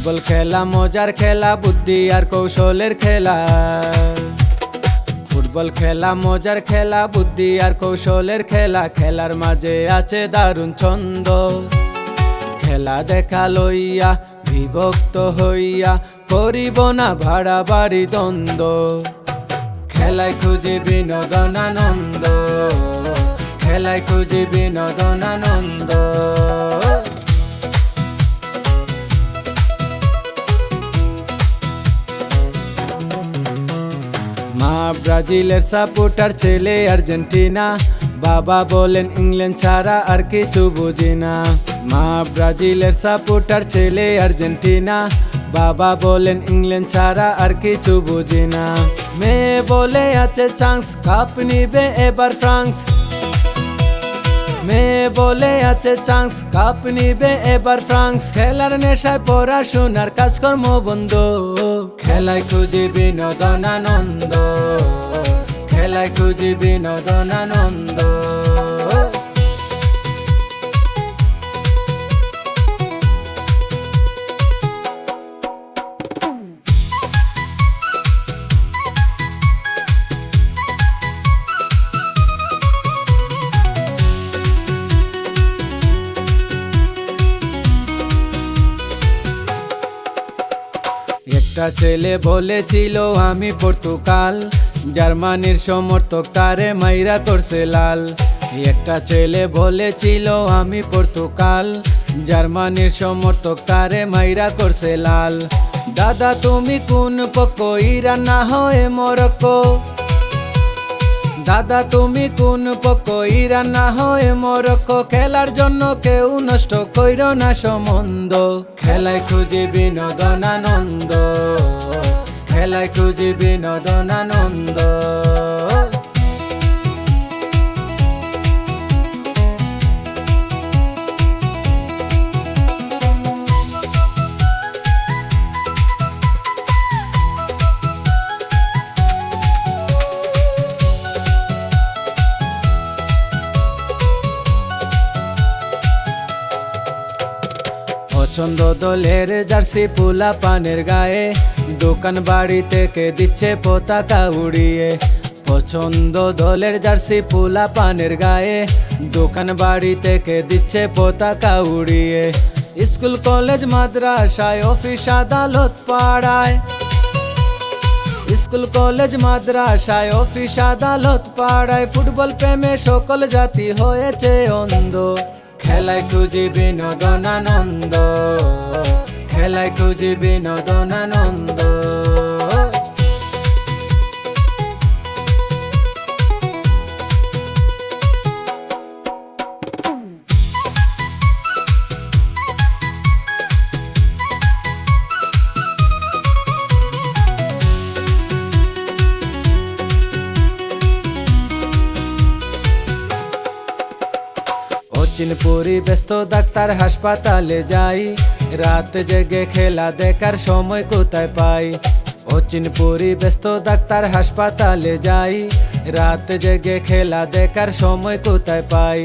Football খেলা মজার খেলা, বুদ্ধি আর কৌশলের খেলা। ফুটবল খেলা মজার খেলা, বুদ্ধি আর কৌশলের খেলা। খেলার মাঝে আছে দারুণ ছন্দ। খেলা দেখা লইয়া বিভক্ত হইয়া করিব না ভাড়াবাড়ি দ্বন্দ্ব। খেলায় খুঁজি বিনোদন আনন্দ, খেলায় খুঁজি বিনোদন আনন্দ। মা ব্রাজিলের সাপোর্টার, ছেলে আর্জেন্টিনা। বাবা বলেন ইংল্যান্ড ছাড়া আর কিছু বুঝি না। মা ব্রাজিলের সাপোর্টার, ছেলে আর্জেন্টিনা। বাবা বলেন ইংল্যান্ড ছাড়া আর কিছু বুঝি না। মেয়ে বলে আছে চান্স, কাপ নিবে এবার ফ্রান্স। মেয়ে বলে আছে চান্স, কাপ নিবে এবার ফ্রান্স। খেলার নেশায় পড়াশোনার কাজকর্ম বন্ধ। খেলায় খুঁজি বিনোদন আনন্দ, খেলায় খুঁজি বিনোদন আনন্দ। একটা ছেলে বলেছিল আমি পর্তুগাল, জার্মানির সমর্থক তারে মাইরা করছে লাল। একটা ছেলে বলেছিল আমি পর্তুগাল, জার্মানির সমর্থক তারে মাইরা করছে লাল। দাদা তুমি কোন পক্ষ, ইরান না হয় মরক্কো? দাদা তুমি কোন পক্ষ, ইরান না হয় মরক্কো? খেলার জন্য কেউ নষ্ট কইরো না সম্বন্ধ। খেলায় খুঁজি বিনোদন আনন্দ, খেলায় খুঁজি বিনোদন আনন্দ। পছন্দ দলের জার্সি পোলা পানের গায়ে, দোকান বাড়ি থেকে দিচ্ছে পতাকা উড়িয়ে। পছন্দ দলের জার্সি পোলা পানের গায়ে, দোকান বাড়ি থেকে দিচ্ছে পতাকা উড়িয়ে। স্কুল কলেজ মাদ্রাসায় অফিস আদালত পাড়ায়, স্কুল কলেজ মাদ্রাসায় অফিস আদালত পাড়ায়। ফুটবল প্রেমে সকল জাতি হয়েছে অন্ধ। খেলায় খুঁজি বিনোদন আনন্দ, খেলায় খুঁজি বিনোদন আনন্দ। অচিনপুরি ব্যস্ত ডাক্তার হাসপাতালে যাই, রাত জেগে খেলা দেখার সময় কোথায় পাই? অচিনপুরি ব্যস্ত ডাক্তার হাসপাতালে যাই, রাত জেগে খেলা দেখার সময় কোথায় পাই?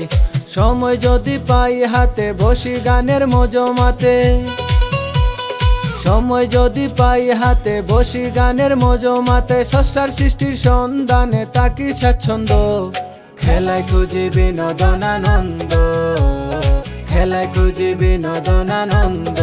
সময় যদি পাই হাতে বসি গানের মজমাতে, সময় যদি পাই হাতে বসি গানের মজমাতে। স্রষ্টার সৃষ্টির সন্ধানে তাকি স্বাচ্ছন্দ্য। খেলায় খুঁজি বিনোদন আনন্দ, খেলায় খুঁজি বিনোদন আনন্দ।